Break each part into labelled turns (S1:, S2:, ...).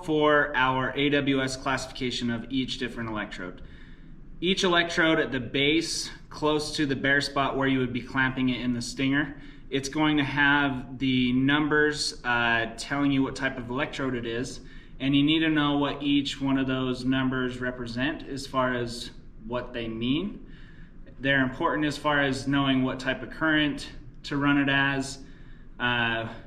S1: for our AWS classification of each different electrode. Each electrode at the base, close to the bare spot where you would be clamping it in the stinger, it's going to have the numbers telling you what type of electrode it is, and you need to know what each one of those numbers represent as far as what they mean. They're important as far as knowing what type of current to run it as,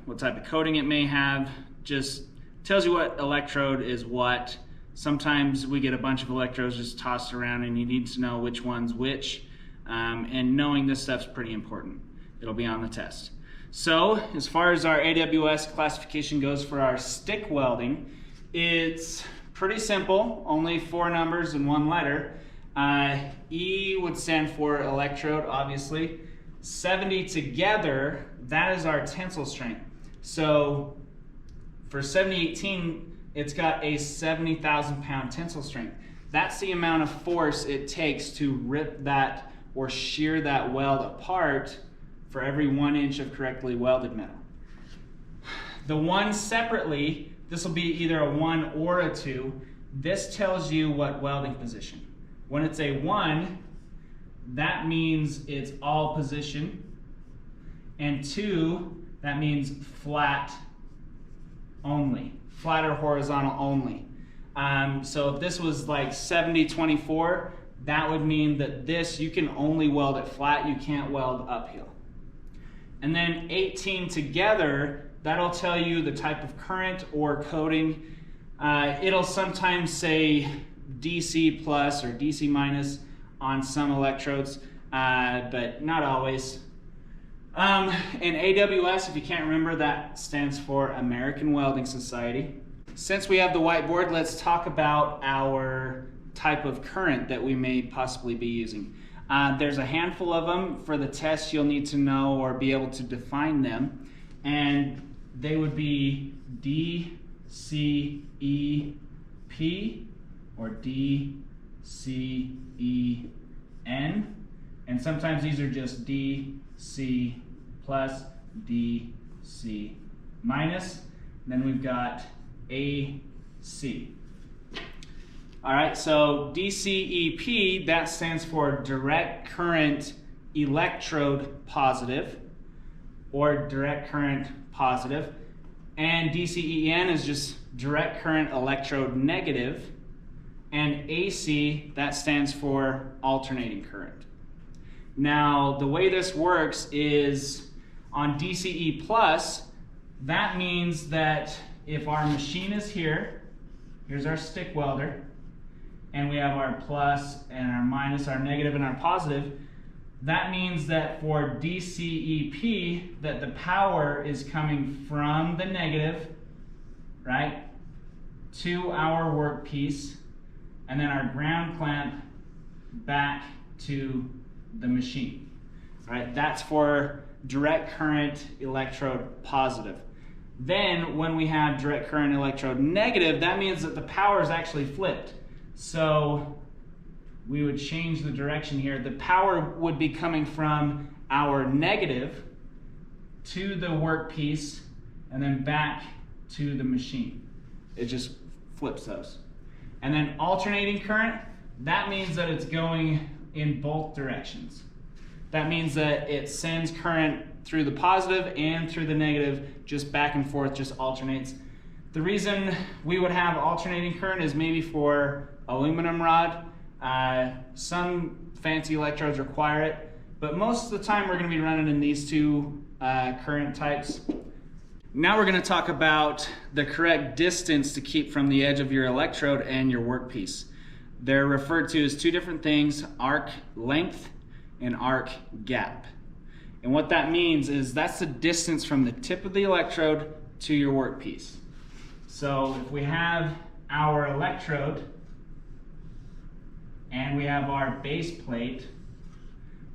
S1: what type of coating it may have. Just tells you what electrode is what. Sometimes we get a bunch of electrodes just tossed around and you need to know which one's which, and knowing this stuff's pretty important. It'll be on the test. So as far as our AWS classification goes for our stick welding, it's pretty simple, only 4 numbers and 1 letter. E would stand for electrode, obviously. 70 together, that is our tensile strength. So for 7018, it's got a 70,000 pound tensile strength. That's the amount of force it takes to rip that or shear that weld apart for every 1 inch of correctly welded metal. The 1 separately, this will be either a 1 or a 2. This tells you what welding position. When it's a 1, that means it's all position, and 2, that means flat only, flat or horizontal only. So if this was like 70-24, that would mean that this, you can only weld it flat, you can't weld uphill. And then 18 together, that'll tell you the type of current or coating. It'll sometimes say DC plus or DC minus on some electrodes, but not always. And AWS, if you can't remember, that stands for American Welding Society. Since we have the whiteboard, let's talk about our type of current that we may possibly be using. There's a handful of them. For the test, you'll need to know or be able to define them, and they would be DCEP or DCEN, and sometimes these are just DC plus, DC minus, then we've got AC. All right, so DCEP, that stands for direct current electrode positive or direct current positive, and DCEN is just direct current electrode negative, and AC, that stands for alternating current. Now, the way this works is on DCE plus, that means that if our machine is here, here's our stick welder, and we have our plus and our minus, our negative and our positive, that means that for DCEP, that the power is coming from the negative, right, to our workpiece, and then our ground clamp back to the machine. All right, that's for direct current electrode positive. Then when we have direct current electrode negative, that means that the power is actually flipped. So we would change the direction here. The power would be coming from our negative to the workpiece and then back to the machine. It just flips those. And then alternating current, that means that it's going in both directions. That means that it sends current through the positive and through the negative, just back and forth, just alternates. The reason we would have alternating current is maybe for aluminum rod. Some fancy electrodes require it, but most of the time we're going to be running in these 2 current types. Now we're going to talk about the correct distance to keep from the edge of your electrode and your workpiece. They're referred to as 2 different things: arc length and arc gap. And what that means is that's the distance from the tip of the electrode to your workpiece. So if we have our electrode and we have our base plate,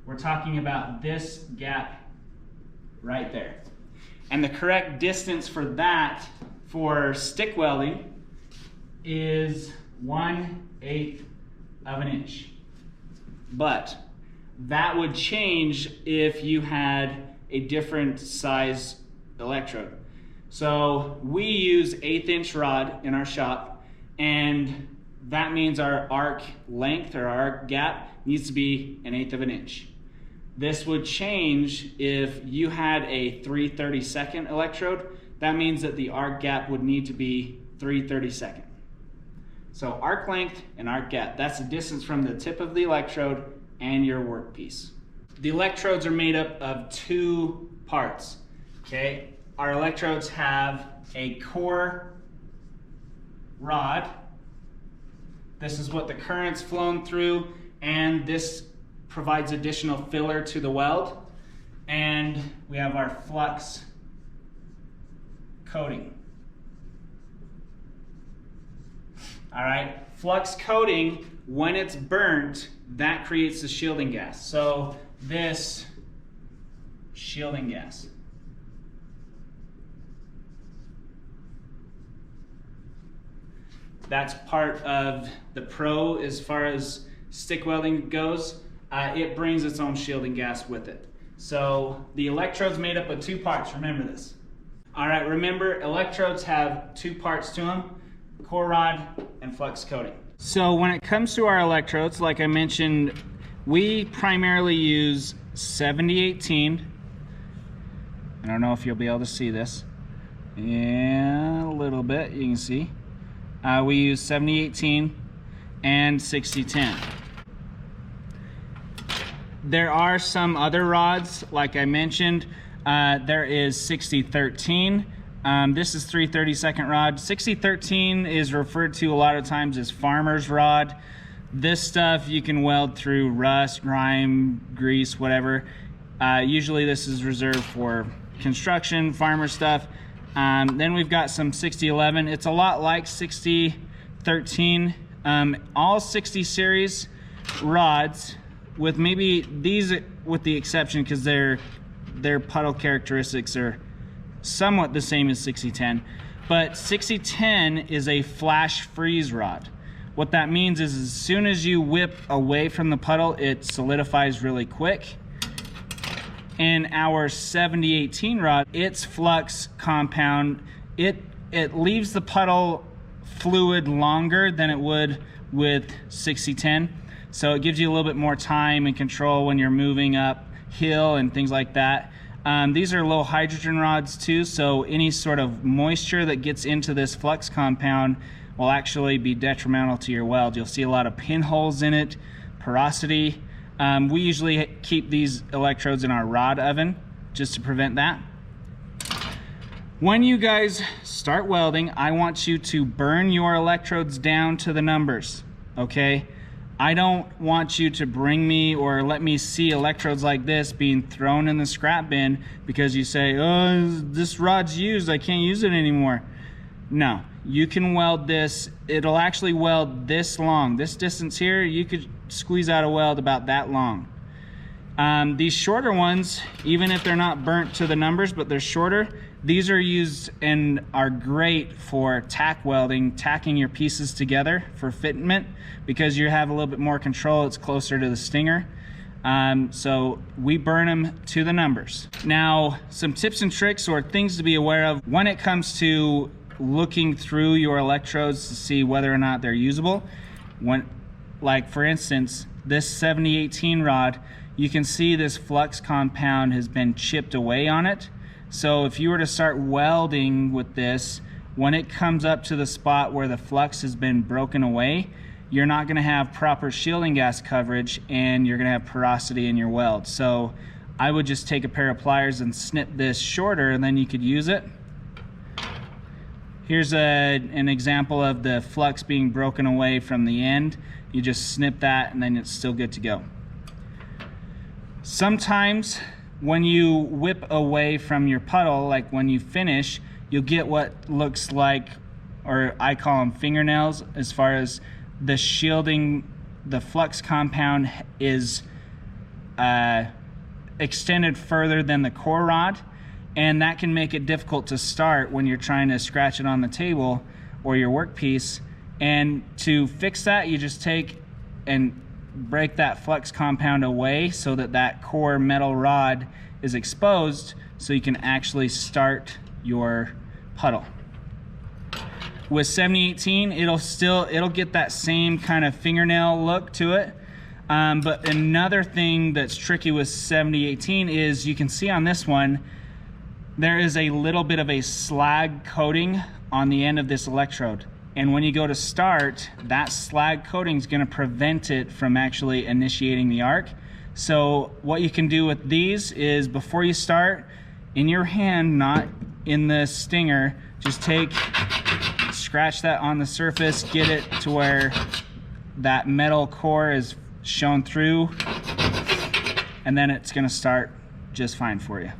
S1: we're talking about this gap right there. And the correct distance for that for stick welding is 1/8 of an inch. But that would change if you had a different size electrode. So we use 1/8 inch rod in our shop, and that means our arc length or our arc gap needs to be 1/8 of an inch. This would change if you had a 3/32 electrode. That means that the arc gap would need to be 3/32. So arc length and arc gap, that's the distance from the tip of the electrode and your workpiece. The electrodes are made up of 2 parts, okay? Our electrodes have a core rod. This is what the current's flown through, and this provides additional filler to the weld. And we have our flux coating. All right, flux coating, when it's burnt, that creates the shielding gas. So this shielding gas. That's part of the pro as far as stick welding goes. It brings its own shielding gas with it. So the electrode's made up of 2 parts, remember this. All right, remember electrodes have 2 parts to them, core rod and flux coating. So when it comes to our electrodes, like I mentioned, we primarily use 7018. I don't know if you'll be able to see this. Yeah, a little bit, you can see. We use 7018 and 6010. There are some other rods, like I mentioned. There is 6013. This is 3/32 rod. 6013 is referred to a lot of times as farmer's rod. This stuff you can weld through rust, grime, grease, whatever. Usually this is reserved for construction, farmer stuff. Then we've got some 6011. It's a lot like 6013. All 60 series rods, with maybe these with the exception because their puddle characteristics are somewhat the same as 6010. But 6010 is a flash freeze rod. What that means is as soon as you whip away from the puddle, it solidifies really quick. In our 7018 rod, its flux compound, it leaves the puddle fluid longer than it would with 6010. So it gives you a little bit more time and control when you're moving uphill and things like that. These are low hydrogen rods too, so any sort of moisture that gets into this flux compound will actually be detrimental to your weld. You'll see a lot of pinholes in it, porosity. We usually keep these electrodes in our rod oven just to prevent that. When you guys start welding, I want you to burn your electrodes down to the numbers, okay? I don't want you to bring me or let me see electrodes like this being thrown in the scrap bin because you say, oh, this rod's used, I can't use it anymore. No, you can weld this. It'll actually weld this long. This distance here, you could squeeze out a weld about that long. These shorter ones, even if they're not burnt to the numbers, but they're shorter, these are used and are great for tack welding, tacking your pieces together for fitment because you have a little bit more control. It's closer to the stinger. So we burn them to the numbers. Now, some tips and tricks or things to be aware of when it comes to looking through your electrodes to see whether or not they're usable. Like for instance, this 7018 rod, you can see this flux compound has been chipped away on it. So if you were to start welding with this, when it comes up to the spot where the flux has been broken away, you're not going to have proper shielding gas coverage and you're going to have porosity in your weld. So I would just take a pair of pliers and snip this shorter and then you could use it. Here's an example of the flux being broken away from the end. You just snip that and then it's still good to go. Sometimes when you whip away from your puddle, like when you finish, you'll get what looks like, or I call them fingernails, as far as the shielding, the flux compound is extended further than the core rod, and that can make it difficult to start when you're trying to scratch it on the table or your workpiece. And to fix that, you just take and break that flux compound away so that that core metal rod is exposed so you can actually start your puddle. With 7018, it'll get that same kind of fingernail look to it. But another thing that's tricky with 7018 is you can see on this one, there is a little bit of a slag coating on the end of this electrode. And when you go to start, that slag coating is going to prevent it from actually initiating the arc. So what you can do with these is before you start, in your hand, not in the stinger, just scratch that on the surface, get it to where that metal core is shown through, and then it's going to start just fine for you.